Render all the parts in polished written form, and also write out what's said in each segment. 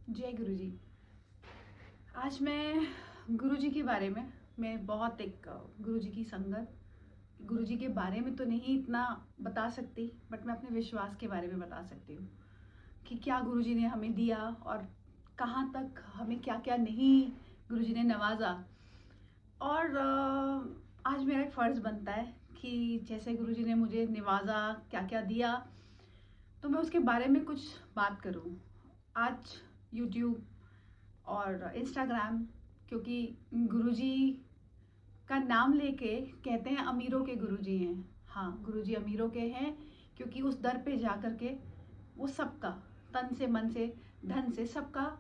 जय गुरु जी। आज मैं गुरु जी के बारे में मैं बहुत एक गुरु जी की संगत, गुरु जी के बारे में तो नहीं इतना बता सकती, बट मैं अपने विश्वास के बारे में बता सकती हूँ कि क्या गुरु जी ने हमें दिया और कहाँ तक हमें क्या क्या नहीं गुरु जी ने नवाजा। और आज मेरा एक फ़र्ज़ बनता है कि जैसे गुरु जी ने मुझे नवाजा, क्या क्या दिया, तो मैं उसके बारे में कुछ बात करूँ। आज यूट्यूब और इंस्टाग्राम, क्योंकि गुरुजी का नाम लेके कहते हैं अमीरों के गुरुजी हैं। हाँ, गुरुजी अमीरों के हैं क्योंकि उस दर पे जा कर के वो सबका तन से, मन से, धन से सबका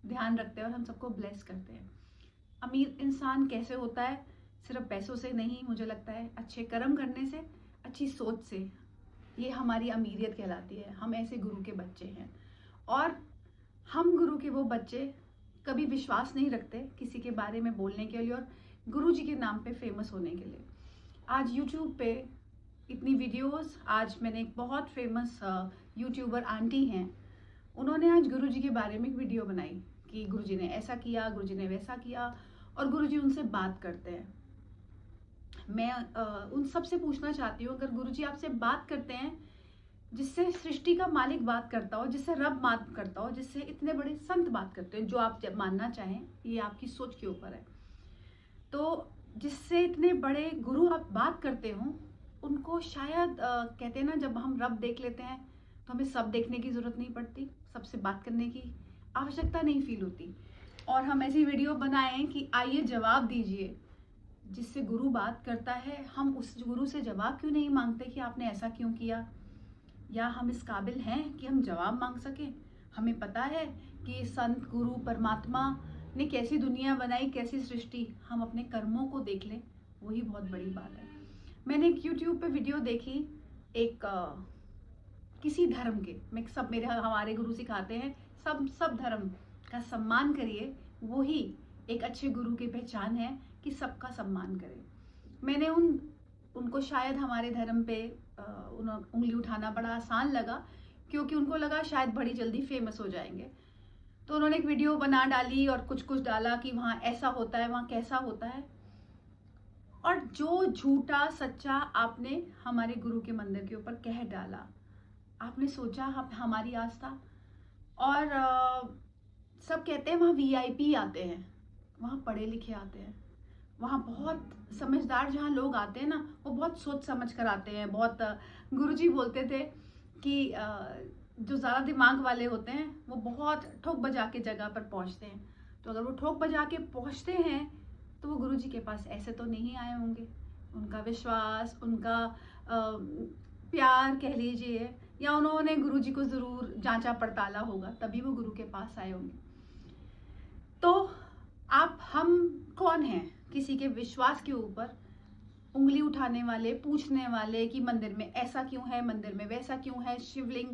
ध्यान रखते हैं और हम सबको ब्लेस करते हैं। अमीर इंसान कैसे होता है? सिर्फ पैसों से नहीं, मुझे लगता है अच्छे कर्म करने से, अच्छी सोच से। ये हमारी अमीरियत कहलाती है। हम ऐसे गुरु के बच्चे हैं और हम गुरु के वो बच्चे कभी विश्वास नहीं रखते किसी के बारे में बोलने के लिए और गुरु जी के नाम पे फेमस होने के लिए। आज यूट्यूब पे इतनी वीडियोस, आज मैंने एक बहुत फेमस यूट्यूबर आंटी हैं, उन्होंने आज गुरु जी के बारे में एक वीडियो बनाई कि गुरु जी ने ऐसा किया, गुरु जी ने वैसा किया, और गुरु जी उनसे बात करते हैं। मैं उन सब से पूछना चाहती हूँ, अगर गुरु जी आपसे बात करते हैं, जिससे सृष्टि का मालिक बात करता हो, जिससे रब बात करता हो, जिससे इतने बड़े संत बात करते हो, जो आप जब मानना चाहें, ये आपकी सोच के ऊपर है, तो जिससे इतने बड़े गुरु आप बात करते हो, उनको शायद कहते हैं ना, जब हम रब देख लेते हैं तो हमें सब देखने की जरूरत नहीं पड़ती, सबसे बात करने की आवश्यकता नहीं फील होती, और हम ऐसी वीडियो बनाएं कि आइए जवाब दीजिए। जिससे गुरु बात करता है, हम उस गुरु से जवाब क्यों नहीं मांगते कि आपने ऐसा क्यों किया, या हम इस काबिल हैं कि हम जवाब मांग सकें? हमें पता है कि संत, गुरु, परमात्मा ने कैसी दुनिया बनाई, कैसी सृष्टि, हम अपने कर्मों को देख लें, वही बहुत बड़ी बात है। मैंने एक यूट्यूब पे वीडियो देखी, एक किसी धर्म के, मैं सब मेरे हमारे गुरु सिखाते हैं सब धर्म का सम्मान करिए, वही एक अच्छे गुरु की पहचान है कि सबका सम्मान करें। मैंने उनको शायद हमारे धर्म पे उंगली उठाना बड़ा आसान लगा, क्योंकि उनको लगा शायद बड़ी जल्दी फेमस हो जाएंगे। तो उन्होंने एक वीडियो बना डाली और कुछ कुछ डाला कि वहाँ ऐसा होता है, वहाँ कैसा होता है, और जो झूठा सच्चा आपने हमारे गुरु के मंदिर के ऊपर कह डाला। आपने सोचा हमारी आस्था, और सब कहते हैं वहाँ वीआईपी आते हैं, वहाँ पढ़े लिखे आते हैं, वहाँ बहुत समझदार जहाँ लोग आते हैं ना, वो बहुत सोच समझ कर आते हैं। बहुत गुरुजी बोलते थे कि जो ज़्यादा दिमाग वाले होते हैं वो बहुत ठोक बजा के जगह पर पहुँचते हैं। तो अगर वो ठोक बजा के पहुँचते हैं तो वो गुरुजी के पास ऐसे तो नहीं आए होंगे। उनका विश्वास, उनका प्यार कह लीजिए, या उन्होंने गुरुजी को ज़रूर जांचा पड़ताला होगा, तभी वो गुरु के पास आए होंगे। तो हम कौन हैं किसी के विश्वास के ऊपर उंगली उठाने वाले, पूछने वाले कि मंदिर में ऐसा क्यों है, मंदिर में वैसा क्यों है, शिवलिंग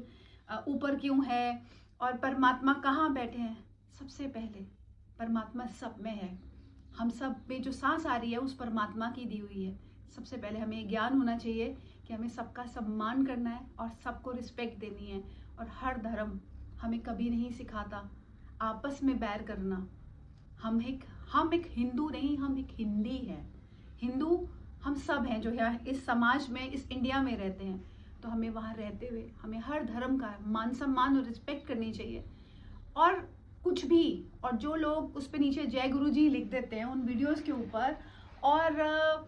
ऊपर क्यों है, और परमात्मा कहाँ बैठे हैं? सबसे पहले परमात्मा सब में है। हम सब में जो सांस आ रही है उस परमात्मा की दी हुई है। सबसे पहले हमें ज्ञान होना चाहिए कि हमें सबका सम्मान करना है और सबको रिस्पेक्ट देनी है। और हर धर्म हमें कभी नहीं सिखाता आपस में बैर करना। हम एक हिंदू नहीं, हम एक हिंदी हैं। हिंदू हम सब हैं जो यहाँ इस समाज में, इस इंडिया में रहते हैं। तो हमें वहाँ रहते हुए हमें हर धर्म का मान सम्मान और रिस्पेक्ट करनी चाहिए। और कुछ भी, और जो लोग उस पे नीचे जय गुरु जी लिख देते हैं उन वीडियोस के ऊपर, और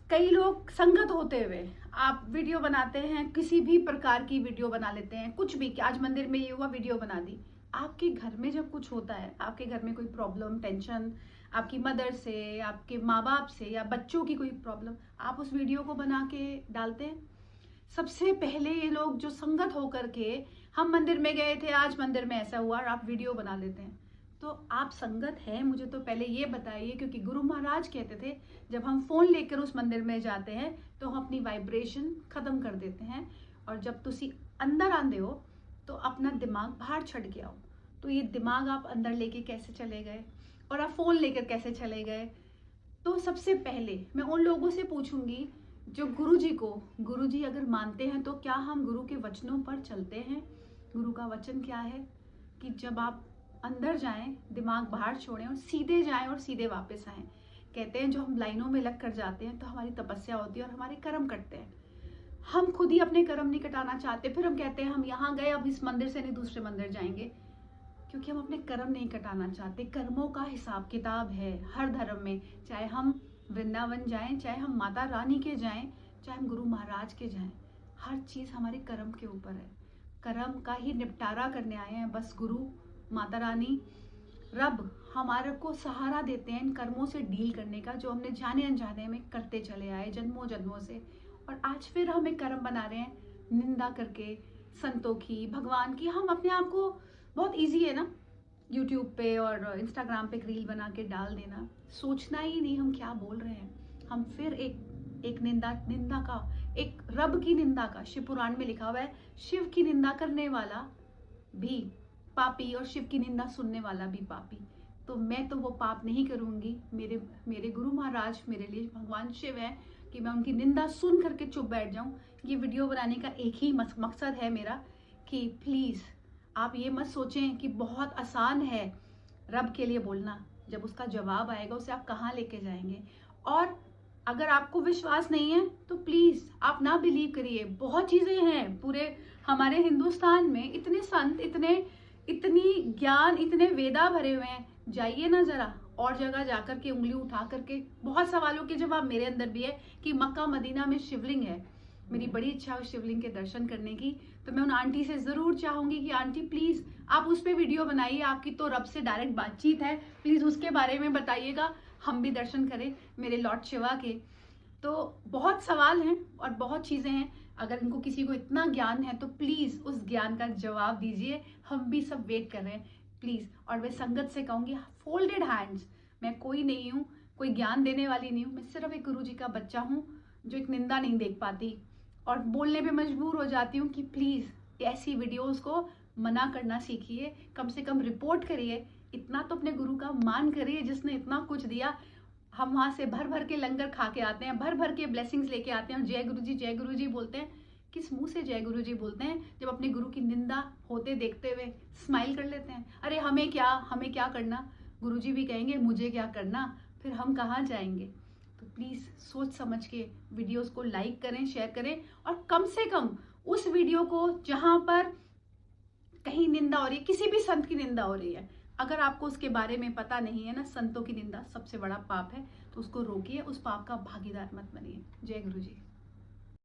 कई लोग संगत होते हुए आप वीडियो बनाते हैं, किसी भी प्रकार की वीडियो बना लेते हैं, कुछ भी कि आज मंदिर में ये हुआ, वीडियो बना दी। आपके घर में जब कुछ होता है, आपके घर में कोई प्रॉब्लम, टेंशन, आपकी मदर से, आपके माँ बाप से, या बच्चों की कोई प्रॉब्लम, आप उस वीडियो को बना के डालते हैं। सबसे पहले ये लोग जो संगत होकर के, हम मंदिर में गए थे, आज मंदिर में ऐसा हुआ, और आप वीडियो बना लेते हैं। तो आप संगत हैं, मुझे तो पहले ये बताइए, क्योंकि गुरु महाराज कहते थे जब हम फोन लेकर उस मंदिर में जाते हैं तो हम अपनी वाइब्रेशन खत्म कर देते हैं, और जब तुसी अंदर आंदे हो तो अपना दिमाग बाहर छड़ के आओ। तो ये दिमाग आप अंदर लेके कैसे चले गए, और आप फोन लेकर कैसे चले गए? तो सबसे पहले मैं उन लोगों से पूछूंगी जो गुरु जी अगर मानते हैं तो क्या हम गुरु के वचनों पर चलते हैं? गुरु का वचन क्या है? कि जब आप अंदर जाएं, दिमाग बाहर छोड़ें और सीधे जाएं और सीधे वापस आएं। कहते हैं जो हम लाइनों में लग कर जाते हैं तो हमारी तपस्या होती है और हमारे कर्म कटते हैं। हम खुद ही अपने कर्म नहीं कटाना चाहते, फिर हम कहते हैं हम यहाँ गए, अब इस मंदिर से नहीं दूसरे मंदिर जाएंगे, क्योंकि हम अपने कर्म नहीं कटाना चाहते। कर्मों का हिसाब किताब है हर धर्म में, चाहे हम वृंदावन जाएं, चाहे हम माता रानी के जाएं, चाहे हम गुरु महाराज के जाएं, हर चीज हमारे कर्म के ऊपर है। कर्म का ही निपटारा करने आए हैं बस। गुरु, माता रानी, रब हमारे को सहारा देते हैं इन कर्मों से डील करने का, जो हमने जाने अनजाने में करते चले आए जन्मों जन्मों से। और आज फिर हम एक कर्म बना रहे हैं निंदा करके, संतों की, भगवान की। हम अपने आप को, बहुत इजी है ना यूट्यूब पे और इंस्टाग्राम पे एक रील बना के डाल देना, सोचना ही नहीं हम क्या बोल रहे हैं। हम फिर एक निंदा का, एक रब की निंदा का, शिव पुराण में लिखा हुआ है शिव की निंदा करने वाला भी पापी और शिव की निंदा सुनने वाला भी पापी। तो मैं तो वो पाप नहीं करूंगी। मेरे गुरु महाराज मेरे लिए भगवान शिव है कि मैं उनकी निंदा सुन करके चुप बैठ जाऊं। ये वीडियो बनाने का एक ही मकसद है मेरा कि प्लीज आप ये मत सोचें कि बहुत आसान है रब के लिए बोलना। जब उसका जवाब आएगा उसे आप कहाँ लेके जाएंगे। और अगर आपको विश्वास नहीं है तो प्लीज आप ना बिलीव करिए। बहुत चीजें हैं पूरे हमारे हिंदुस्तान में, इतने संत, इतनी ज्ञान, इतने वेदा भरे हुए हैं। जाइए ना जरा और जगह जाकर के उंगली उठा करके। बहुत सवालों के जवाब मेरे अंदर भी है कि मक्का मदीना में शिवलिंग है। मेरी बड़ी इच्छा है शिवलिंग के दर्शन करने की। तो मैं उन आंटी से जरूर चाहूंगी कि आंटी प्लीज आप उस पर वीडियो बनाइए। आपकी तो रब से डायरेक्ट बातचीत है, प्लीज उसके बारे में बताइएगा, हम भी दर्शन करें मेरे लॉर्ड शिवा के। तो बहुत सवाल हैं और बहुत चीजें हैं। अगर इनको किसी को इतना ज्ञान है तो प्लीज उस ज्ञान का जवाब दीजिए। हम भी सब वेट कर रहे हैं प्लीज। और मैं संगत से कहूंगी फोल्डेड हैंड्स। मैं कोई नहीं हूँ, कोई ज्ञान देने वाली नहीं हूँ। मैं सिर्फ एक गुरु जी का बच्चा हूँ जो एक निंदा नहीं देख पाती और बोलने पे मजबूर हो जाती हूँ कि प्लीज ऐसी वीडियोस को मना करना सीखिए, कम से कम रिपोर्ट करिए। इतना तो अपने गुरु का मान करिए जिसने इतना कुछ दिया। हम वहां से भर भर के लंगर खा के आते हैं, भर भर के ब्लेसिंग्स लेके आते हैं, जय गुरु जी बोलते हैं। किस मुंह से जय गुरु जी बोलते हैं जब अपने गुरु की निंदा होते देखते हुए स्माइल कर लेते हैं। अरे हमें क्या करना, गुरु जी भी कहेंगे मुझे क्या करना, फिर हम कहाँ जाएंगे। तो प्लीज सोच समझ के वीडियोस को लाइक करें, शेयर करें और कम से कम उस वीडियो को जहां पर कहीं निंदा हो रही है, किसी भी संत की निंदा हो रही है, अगर आपको उसके बारे में पता नहीं है ना, संतों की निंदा सबसे बड़ा पाप है, तो उसको रोकिए, उस पाप का भागीदार मत बनिए। जय गुरु जी।